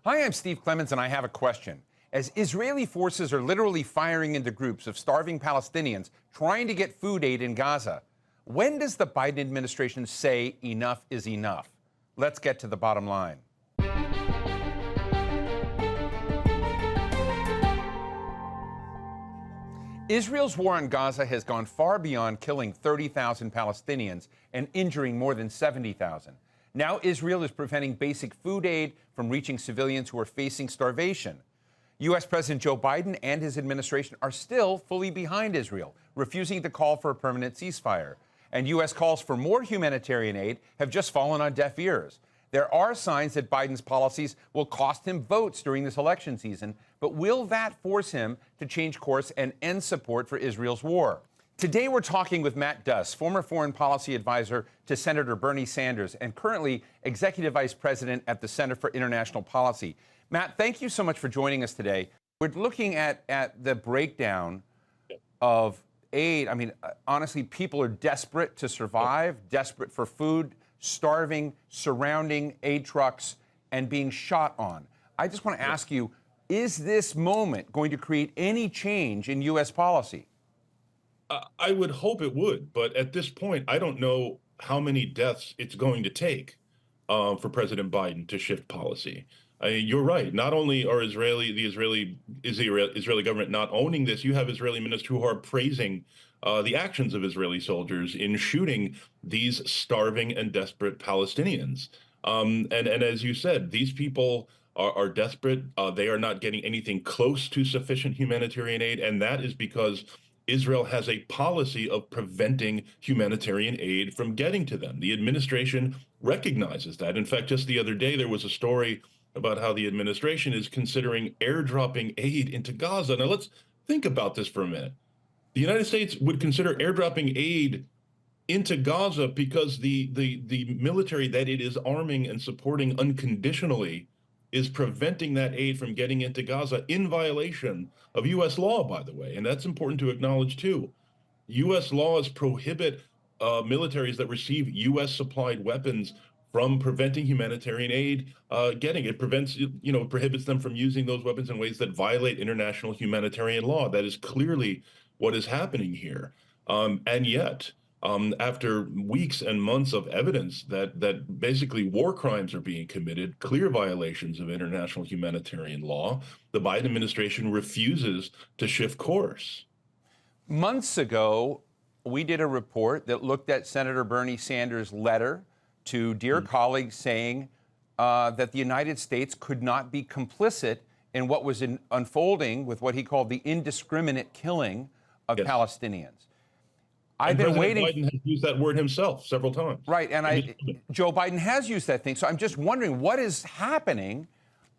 Hi, I'm Steve Clemons, and I have a question. As Israeli forces are literally firing into groups of starving Palestinians trying to get food aid in Gaza, when does the Biden administration say enough is enough? Let's get to the bottom line. Israel's war on Gaza has gone far beyond killing 30,000 Palestinians and injuring more than 70,000. Now Israel is preventing basic food aid from reaching civilians who are facing starvation. U.S. President Joe Biden and his administration are still fully behind Israel, refusing to call for a permanent ceasefire. And U.S. calls for more humanitarian aid have just fallen on deaf ears. There are signs that Biden's policies will cost him votes during this election season, but will that force him to change course and end support for Israel's war? Today, we're talking with Matt Duss, former foreign policy advisor to Senator Bernie Sanders and currently executive vice president at the Center for International Policy. Matt, thank you so much for joining us today. We're looking at the breakdown of aid. I mean, honestly, people are desperate to survive, desperate for food, starving, surrounding aid trucks, and being shot on. I just want to ask you, is this moment going to create any change in U.S. policy? I would hope it would, but at this point, I don't know how many deaths it's going to take for President Biden to shift policy. You're right. Not only are the Israeli government not owning this, you have Israeli ministers who are praising the actions of Israeli soldiers in shooting these starving and desperate Palestinians. And as you said, these people are desperate. They are not getting anything close to sufficient humanitarian aid, and that is because Israel has a policy of preventing humanitarian aid from getting to them. The administration recognizes that. In fact, just the other day, there was a story about how the administration is considering airdropping aid into Gaza. Now, let's think about this for a minute. The United States would consider airdropping aid into Gaza because the military that it is arming and supporting unconditionally is preventing that aid from getting into Gaza in violation of U.S. law, by the way. And that's important to acknowledge, too. U.S. laws prohibit militaries that receive U.S. supplied weapons from preventing humanitarian aid getting. It prohibits them from using those weapons in ways that violate international humanitarian law. That is clearly what is happening here. And yet, after weeks and months of evidence that basically war crimes are being committed, clear violations of international humanitarian law, the Biden administration refuses to shift course. Months ago, we did a report that looked at Senator Bernie Sanders' letter to dear colleagues saying that the United States could not be complicit in what was unfolding with what he called the indiscriminate killing of Palestinians. I've been waiting. Biden has used that word himself several times. Right, and Joe Biden has used that thing. So I'm just wondering what is happening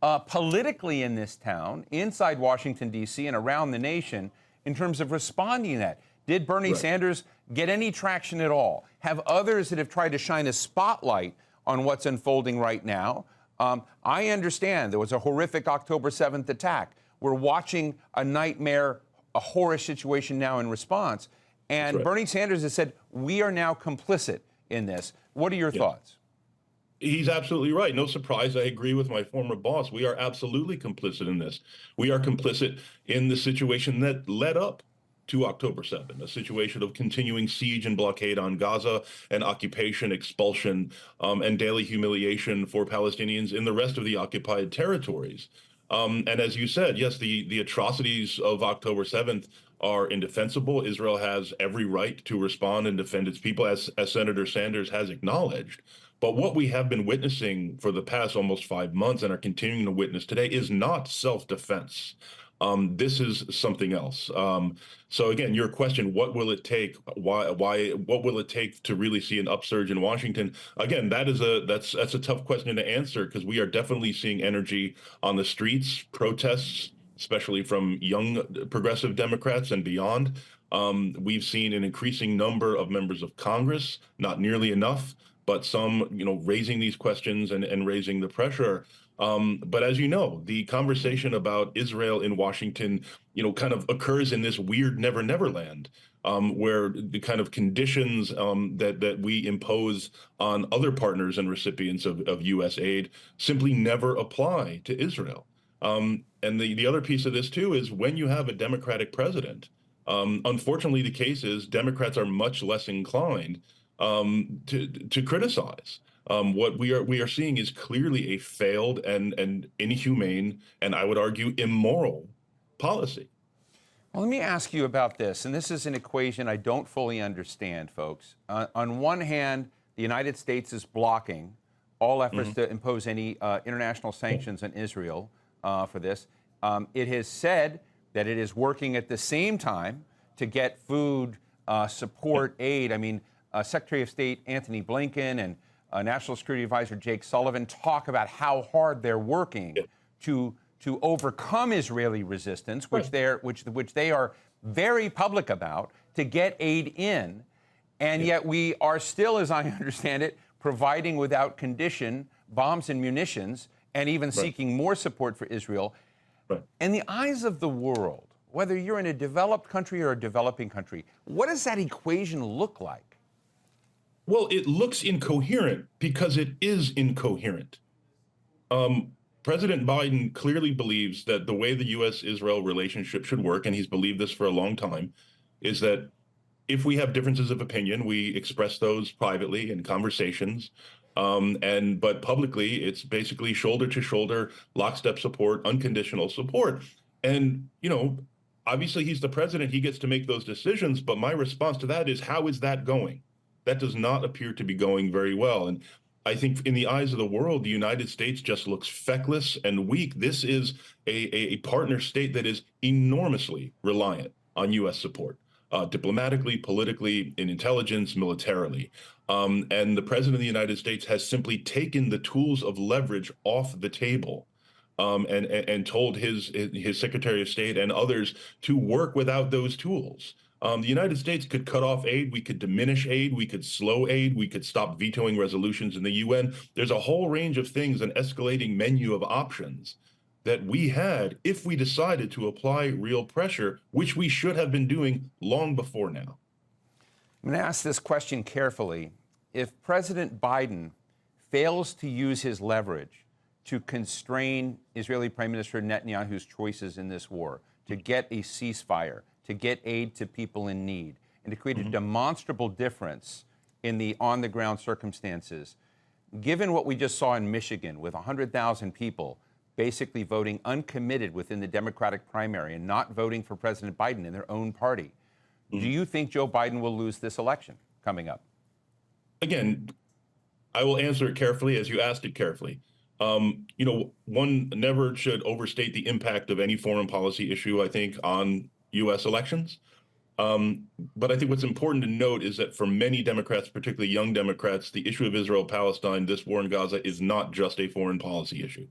politically in this town, inside Washington, D.C., and around the nation in terms of responding to that. Did Bernie Sanders get any traction at all? Have others that have tried to shine a spotlight on what's unfolding right now? I understand there was a horrific October 7th attack. We're watching a nightmare, a horror situation now in response. And Bernie Sanders has said, we are now complicit in this. What are your thoughts? He's absolutely right. No surprise. I agree with my former boss. We are absolutely complicit in this. We are complicit in the situation that led up to October 7th, a situation of continuing siege and blockade on Gaza and occupation, expulsion, and daily humiliation for Palestinians in the rest of the occupied territories. And as you said, yes, the atrocities of October 7th are indefensible. Israel has every right to respond and defend its people, as Senator Sanders has acknowledged. But what we have been witnessing for the past almost 5 months and are continuing to witness today is not self-defense. This is something else. So again, your question, what will it take? What will it take to really see an upsurge in Washington? Again, that's a tough question to answer because we are definitely seeing energy on the streets, protests, especially from young progressive Democrats and beyond. We've seen an increasing number of members of Congress, not nearly enough, but some, raising these questions and raising the pressure. But as you know, the conversation about Israel in Washington, kind of occurs in this weird never land. where the kind of conditions that we impose on other partners and recipients of U.S. aid simply never apply to Israel. And the other piece of this, too, is when you have a Democratic president, unfortunately, the case is Democrats are much less inclined to criticize. What we are seeing is clearly a failed and inhumane, and I would argue immoral policy. Well, let me ask you about this, and this is an equation I don't fully understand, folks. On one hand, the United States is blocking all efforts to impose any international sanctions on Israel for this. It has said that it is working at the same time to get food, support, aid. I mean, Secretary of State Anthony Blinken and National Security Advisor Jake Sullivan talk about how hard they're working to overcome Israeli resistance, which they are very public about, to get aid in. And yet we are still, as I understand it, providing without condition bombs and munitions and even seeking more support for Israel. In the eyes of the world, whether you're in a developed country or a developing country, what does that equation look like? Well, it looks incoherent because it is incoherent. President Biden clearly believes that the way the U.S.-Israel relationship should work, and he's believed this for a long time, is that if we have differences of opinion, we express those privately in conversations. But publicly, it's basically shoulder to shoulder, lockstep support, unconditional support. And, obviously he's the president, he gets to make those decisions. But my response to that is, how is that going? That does not appear to be going very well. And I think in the eyes of the world, the United States just looks feckless and weak. This is a partner state that is enormously reliant on U.S. support, diplomatically, politically, in intelligence, militarily. And the president of the United States has simply taken the tools of leverage off the table and told his Secretary of State and others to work without those tools. The United States could cut off aid, we could diminish aid, we could slow aid, we could stop vetoing resolutions in the UN. There's a whole range of things, an escalating menu of options that we had if we decided to apply real pressure, which we should have been doing long before now. I'm going to ask this question carefully. If President Biden fails to use his leverage to constrain Israeli Prime Minister Netanyahu's choices in this war, to get a ceasefire, to get aid to people in need, and to create a demonstrable difference in the on-the-ground circumstances, given what we just saw in Michigan with 100,000 people basically voting uncommitted within the Democratic primary and not voting for President Biden in their own party, do you think Joe Biden will lose this election coming up? Again, I will answer it carefully as you asked it carefully. One never should overstate the impact of any foreign policy issue, I think, on U.S. elections. But I think what's important to note is that for many Democrats, particularly young Democrats, the issue of Israel-Palestine, this war in Gaza, is not just a foreign policy issue.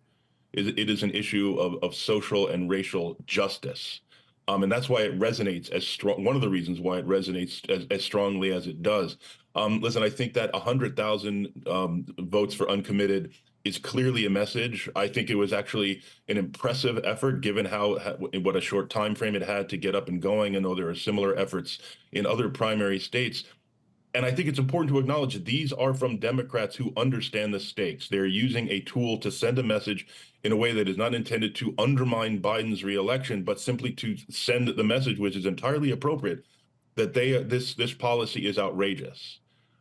It is an issue of social and racial justice. And that's why it resonates as strong. One of the reasons why it resonates as strongly as it does. Listen, I think that 100,000 votes for uncommitted is clearly a message. I think it was actually an impressive effort, given what a short time frame it had to get up and going. I know there are similar efforts in other primary states. And I think it's important to acknowledge that these are from Democrats who understand the stakes. They're using a tool to send a message in a way that is not intended to undermine Biden's reelection, but simply to send the message, which is entirely appropriate, that this policy is outrageous.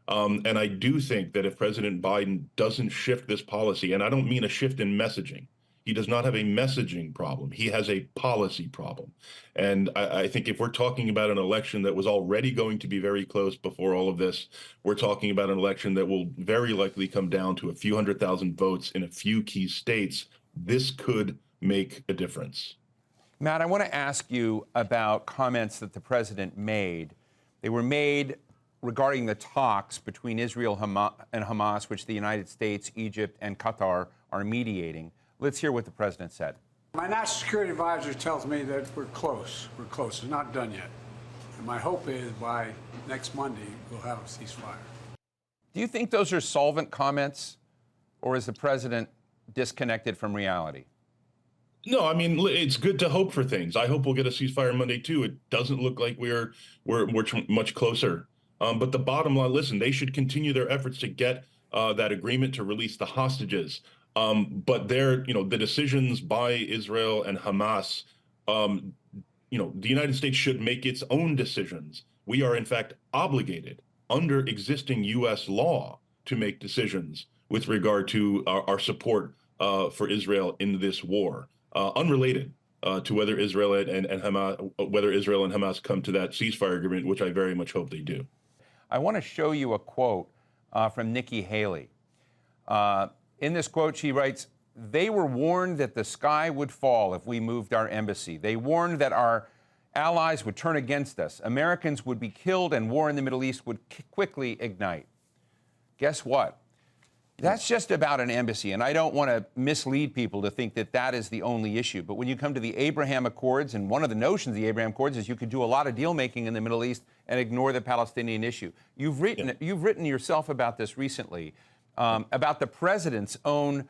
And I do think that if President Biden doesn't shift this policy, and I don't mean a shift in messaging, he does not have a messaging problem. He has a policy problem. And I think if we're talking about an election that was already going to be very close before all of this, we're talking about an election that will very likely come down to a few 100,000 votes in a few key states. This could make a difference. Matt, I want to ask you about comments that the president made. They were made regarding the talks between Israel and Hamas, which the United States, Egypt, and Qatar are mediating. Let's hear what the president said. My national security advisor tells me that we're close. We're close. It's not done yet. And my hope is by next Monday, we'll have a ceasefire. Do you think those are solvent comments, or is the president disconnected from reality? No, I mean it's good to hope for things. I hope we'll get a ceasefire Monday too. It doesn't look like we're much closer. But the bottom line, listen, they should continue their efforts to get that agreement to release the hostages. But the decisions by Israel and Hamas, um, the United States should make its own decisions. We are in fact obligated under existing U.S. law to make decisions with regard to our support for Israel in this war, unrelated to whether Israel and Hamas come to that ceasefire agreement, which I very much hope they do. I want to show you a quote from Nikki Haley. In this quote, she writes, "They were warned that the sky would fall if we moved our embassy. They warned that our allies would turn against us. Americans would be killed and war in the Middle East would quickly ignite." Guess what? That's just about an embassy, and I don't want to mislead people to think that that is the only issue. But when you come to the Abraham Accords, and one of the notions of the Abraham Accords is you could do a lot of deal making in the Middle East and ignore the Palestinian issue. You've written yourself about this recently, about the president's own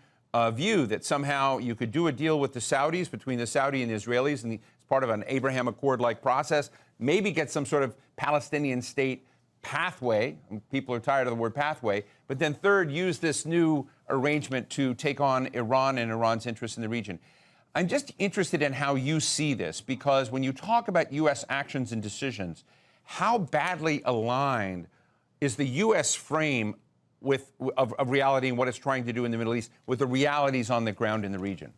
view that somehow you could do a deal with the Saudis, between the Saudi and the Israelis, and it's part of an Abraham Accord-like process, maybe get some sort of Palestinian state pathway. People are tired of the word pathway. But then third, use this new arrangement to take on Iran and Iran's interests in the region. I'm just interested in how you see this, because when you talk about U.S. actions and decisions, how badly aligned is the U.S. frame of reality and what it's trying to do in the Middle East with the realities on the ground in the region?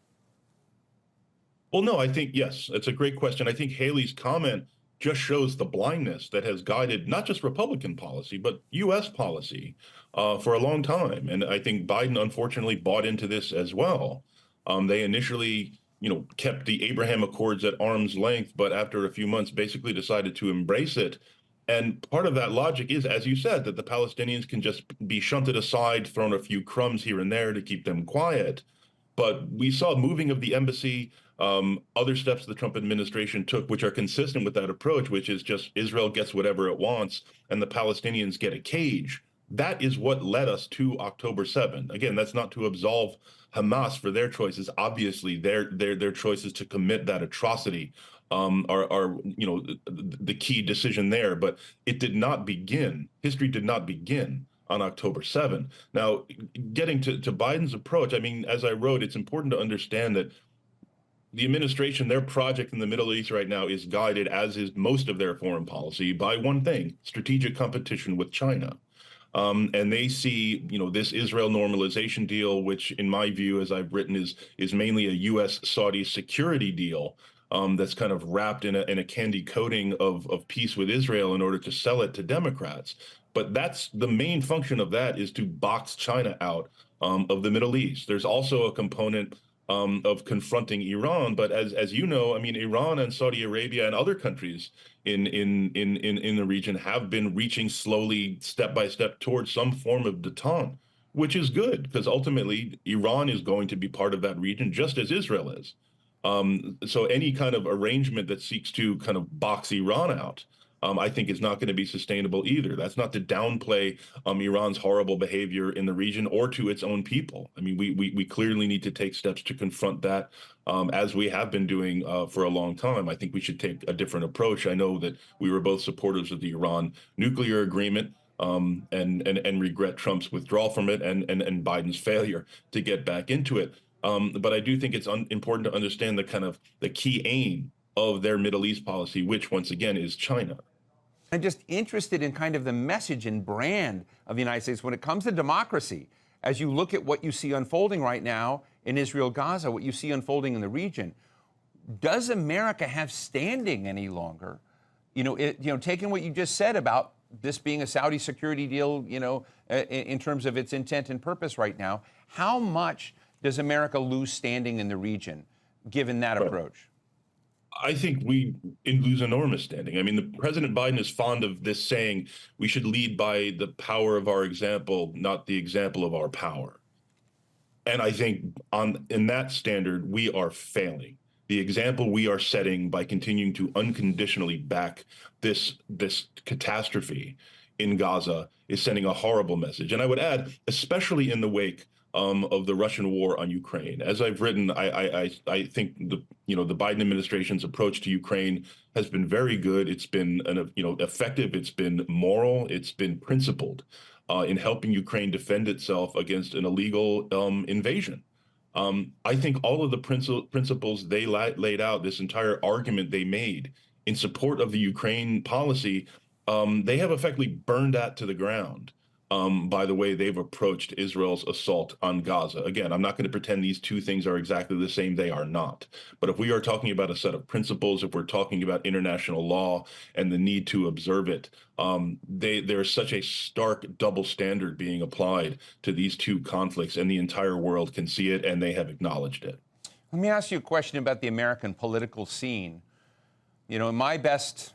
Well, no, I think, yes, it's a great question. I think Haley's comment just shows the blindness that has guided not just Republican policy, but U.S. policy for a long time. And I think Biden, unfortunately, bought into this as well. They initially, kept the Abraham Accords at arm's length, but after a few months, basically decided to embrace it. And part of that logic is, as you said, that the Palestinians can just be shunted aside, thrown a few crumbs here and there to keep them quiet. But we saw moving of the embassy, other steps the Trump administration took, which are consistent with that approach, which is just Israel gets whatever it wants and the Palestinians get a cage. That is what led us to October 7. Again, that's not to absolve Hamas for their choices. Obviously, their choices to commit that atrocity are the key decision there. But it did not begin. History did not begin on October 7. Now, getting to Biden's approach, I mean, as I wrote, it's important to understand that the administration, their project in the Middle East right now is guided, as is most of their foreign policy, by one thing: strategic competition with China. And they see, this Israel normalization deal, which in my view, as I've written, is mainly a U.S.-Saudi security deal that's kind of wrapped in a candy coating of peace with Israel in order to sell it to Democrats. But that's the main function of that, is to box China out of the Middle East. There's also a component of confronting Iran, but as you know, I mean, Iran and Saudi Arabia and other countries in the region have been reaching slowly, step by step, towards some form of détente, which is good, because ultimately Iran is going to be part of that region, just as Israel is. So any kind of arrangement that seeks to kind of box Iran out, I think is not going to be sustainable either. That's not to downplay Iran's horrible behavior in the region or to its own people. I mean, we clearly need to take steps to confront that, as we have been doing for a long time. I think we should take a different approach. I know that we were both supporters of the Iran nuclear agreement, and regret Trump's withdrawal from it and Biden's failure to get back into it. But I do think it's important to understand the key aim of their Middle East policy, which once again is China. I'm just interested in kind of the message and brand of the United States when it comes to democracy. As you look at what you see unfolding right now in Israel, Gaza, what you see unfolding in the region, does America have standing any longer? Taking what you just said about this being a Saudi security deal, in terms of its intent and purpose right now, how much does America lose standing in the region, given that approach? I think we lose enormous standing. I mean, the President Biden is fond of this saying, we should lead by the power of our example, not the example of our power. And I think in that standard, we are failing. The example we are setting by continuing to unconditionally back this catastrophe in Gaza is sending a horrible message. And I would add, especially in the wake of the Russian war on Ukraine. As I've written, I think the Biden administration's approach to Ukraine has been very good. It's been effective. It's been moral. It's been principled in helping Ukraine defend itself against an illegal invasion. I think all of the principles they laid out, this entire argument they made in support of the Ukraine policy, they have effectively burned that to the ground by the way they've approached Israel's assault on Gaza. Again, I'm not going to pretend these two things are exactly the same. They are not. But if we are talking about a set of principles, if we're talking about international law and the need to observe it, there's such a stark double standard being applied to these two conflicts, and the entire world can see it, and they have acknowledged it. Let me ask you a question about the American political scene. You know, my best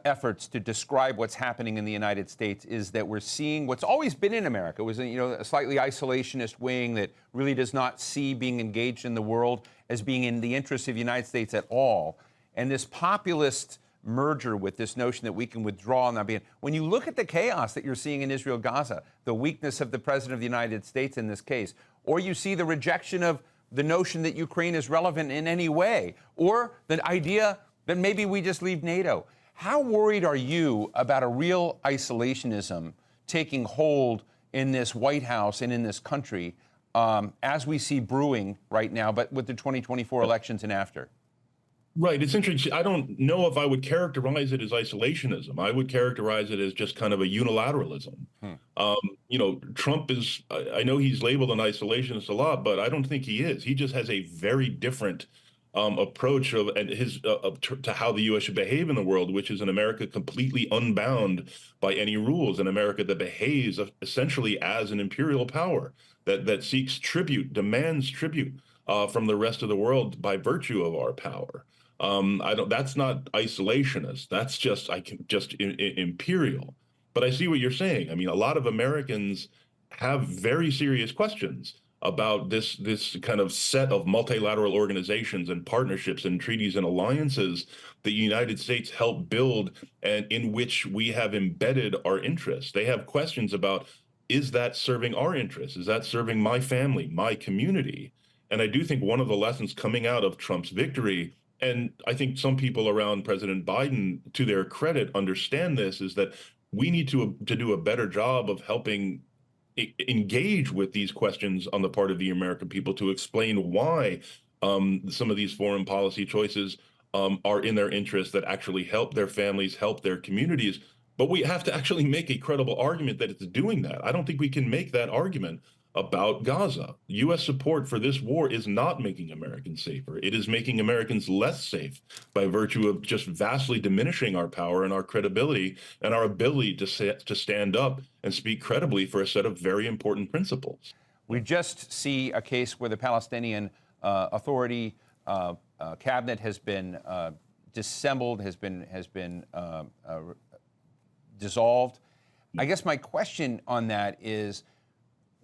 efforts to describe what's happening in the United States is that we're seeing what's always been in America. It was, a slightly isolationist wing that really does not see being engaged in the world as being in the interest of the United States at all. And this populist merger with this notion that we can withdraw and not be. When you look at the chaos that you're seeing in Israel, Gaza, the weakness of the President of the United States in this case, or you see the rejection of the notion that Ukraine is relevant in any way, or the idea that maybe we just leave NATO. How worried are you about a real isolationism taking hold in this White House and in this country as we see brewing right now, but with the 2024 elections and after? Right. It's interesting. I don't know if I would characterize it as isolationism. I would characterize it as just kind of a unilateralism. Trump is, I know he's labeled an isolationist a lot, but I don't think he is. He just has a very different approach to how the U.S. should behave in the world, which is an America completely unbound by any rules, an America that behaves essentially as an imperial power that seeks tribute, demands tribute from the rest of the world by virtue of our power. That's not isolationist. That's just imperial. But I see what you're saying. I mean, a lot of Americans have very serious questions about this kind of set of multilateral organizations and partnerships and treaties and alliances the United States helped build and in which we have embedded our interests. They have questions about, is that serving our interests? Is that serving my family, my community? And I do think one of the lessons coming out of Trump's victory, and I think some people around President Biden, to their credit, understand this, is that we need to do a better job of helping engage with these questions on the part of the American people to explain why some of these foreign policy choices are in their interest, that actually help their families, help their communities. But we have to actually make a credible argument that it's doing that. I don't think we can make that argument about Gaza. U.S. support for this war is not making Americans safer. It is making Americans less safe by virtue of just vastly diminishing our power and our credibility and our ability to stand up and speak credibly for a set of very important principles. We just see a case where the Palestinian Authority cabinet has been dissembled, has been dissolved. I guess my question on that is,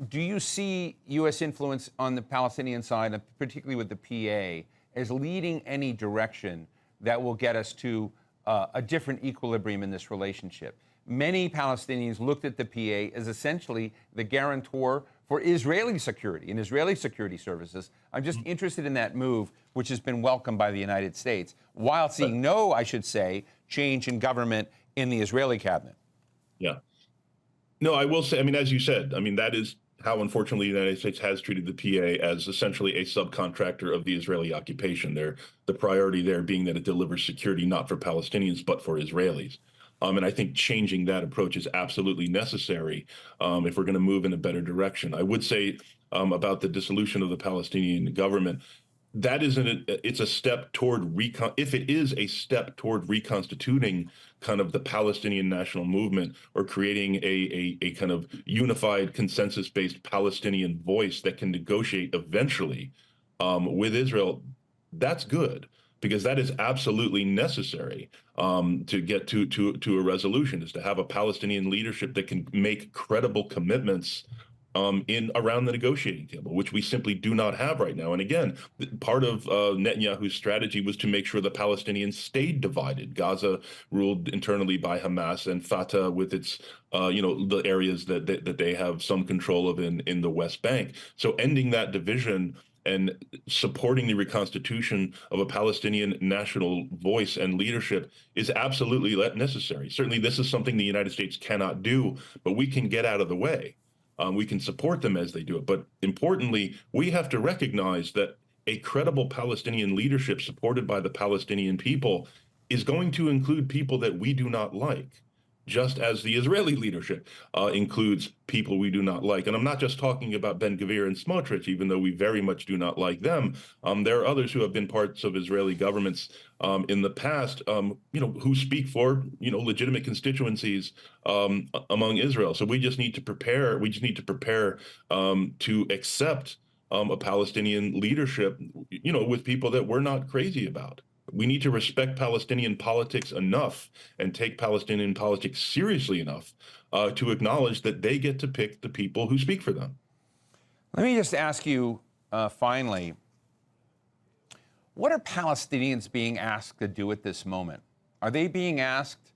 do you see U.S. influence on the Palestinian side, particularly with the PA, as leading any direction that will get us to a different equilibrium in this relationship? Many Palestinians looked at the PA as essentially the guarantor for Israeli security and Israeli security services. I'm just interested in that move, which has been welcomed by the United States, while seeing no, I should say, change in government in the Israeli cabinet. Yeah. No, I will say, I mean, as you said, I mean, that is how, unfortunately, the United States has treated the PA as essentially a subcontractor of the Israeli occupation. The priority there being that it delivers security not for Palestinians, but for Israelis. And I think changing that approach is absolutely necessary if we're going to move in a better direction. I would say about the dissolution of the Palestinian government, that it's a step toward if it is a step toward reconstituting kind of the Palestinian national movement, or creating a kind of unified consensus-based Palestinian voice that can negotiate eventually with Israel, that's good, because that is absolutely necessary to get to a resolution, is to have a Palestinian leadership that can make credible commitments in around the negotiating table, which we simply do not have right now. And again, part of Netanyahu's strategy was to make sure the Palestinians stayed divided. Gaza ruled internally by Hamas, and Fatah with its, the areas that they have some control of in the West Bank. So ending that division and supporting the reconstitution of a Palestinian national voice and leadership is absolutely necessary. Certainly, this is something the United States cannot do, but we can get out of the way. We can support them as they do it. But importantly, we have to recognize that a credible Palestinian leadership supported by the Palestinian people is going to include people that we do not like, just as the Israeli leadership includes people we do not like. And I'm not just talking about Ben-Gvir and Smotrich, even though we very much do not like them. There are others who have been parts of Israeli governments in the past, who speak for, legitimate constituencies among Israel. So we just need to prepare. We just need to prepare to accept a Palestinian leadership, with people that we're not crazy about. We need to respect Palestinian politics enough and take Palestinian politics seriously enough to acknowledge that they get to pick the people who speak for them. Let me just ask you finally, what are Palestinians being asked to do at this moment? Are they being asked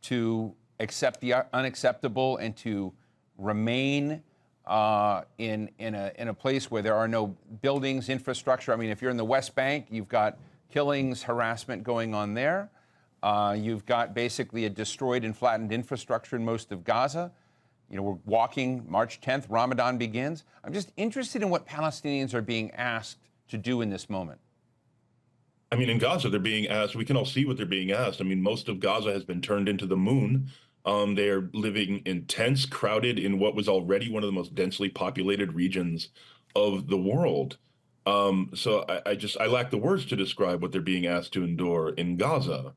to accept the unacceptable and to remain in a place where there are no buildings, infrastructure? I mean, if you're in the West Bank, you've got killings, harassment going on there. You've got basically a destroyed and flattened infrastructure in most of Gaza. We're walking March 10th, Ramadan begins. I'm just interested in what Palestinians are being asked to do in this moment. I mean, in Gaza, they're being asked, we can all see what they're being asked. I mean, most of Gaza has been turned into the moon. They are living in tents, crowded in what was already one of the most densely populated regions of the world. So I lack the words to describe what they're being asked to endure in Gaza.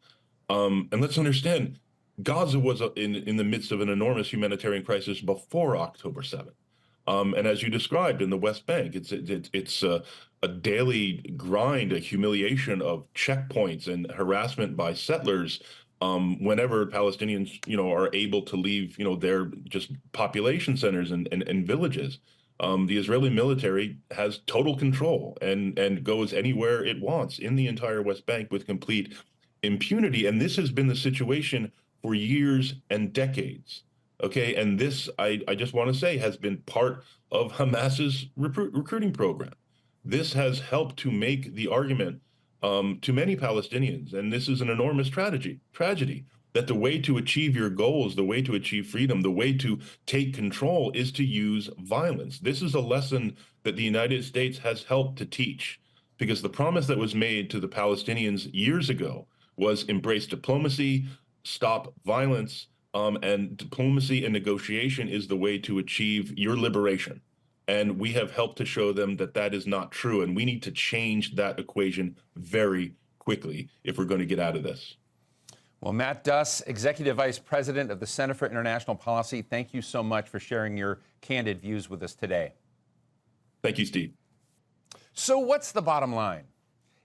And let's understand, Gaza was in the midst of an enormous humanitarian crisis before October 7th. And as you described in the West Bank, it's a daily grind, a humiliation of checkpoints and harassment by settlers whenever Palestinians, are able to leave, their just population centers and villages. The Israeli military has total control and goes anywhere it wants in the entire West Bank with complete impunity. And this has been the situation for years and decades. Okay, and this, I just want to say, has been part of Hamas's recruiting program. This has helped to make the argument to many Palestinians, and this is an enormous tragedy, that the way to achieve your goals, the way to achieve freedom, the way to take control is to use violence. This is a lesson that the United States has helped to teach, because the promise that was made to the Palestinians years ago was embrace diplomacy, stop violence, and diplomacy and negotiation is the way to achieve your liberation. And we have helped to show them that that is not true. And we need to change that equation very quickly if we're going to get out of this. Well, Matt Duss, Executive Vice President of the Center for International Policy, thank you so much for sharing your candid views with us today. Thank you, Steve. So what's the bottom line?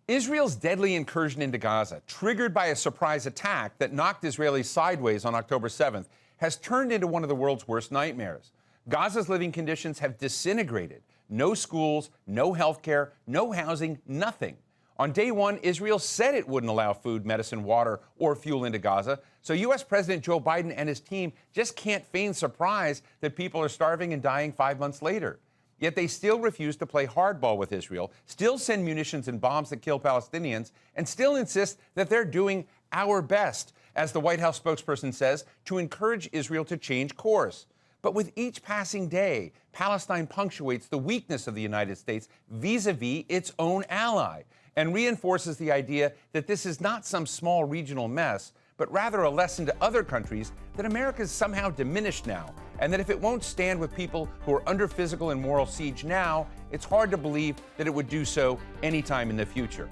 Israel's deadly incursion into Gaza, triggered by a surprise attack that knocked Israelis sideways on October 7th, has turned into one of the world's worst nightmares. Gaza's living conditions have disintegrated. No schools, no health care, no housing, nothing. On day one, Israel said it wouldn't allow food, medicine, water, or fuel into Gaza. So U.S. President Joe Biden and his team just can't feign surprise that people are starving and dying 5 months later. Yet they still refuse to play hardball with Israel, still send munitions and bombs that kill Palestinians, and still insist that they're doing our best, as the White House spokesperson says, to encourage Israel to change course. But with each passing day, Palestine punctuates the weakness of the United States vis-a-vis its own ally and reinforces the idea that this is not some small regional mess, but rather a lesson to other countries that America is somehow diminished now, and that if it won't stand with people who are under physical and moral siege now, it's hard to believe that it would do so anytime in the future.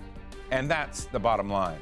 And that's the bottom line.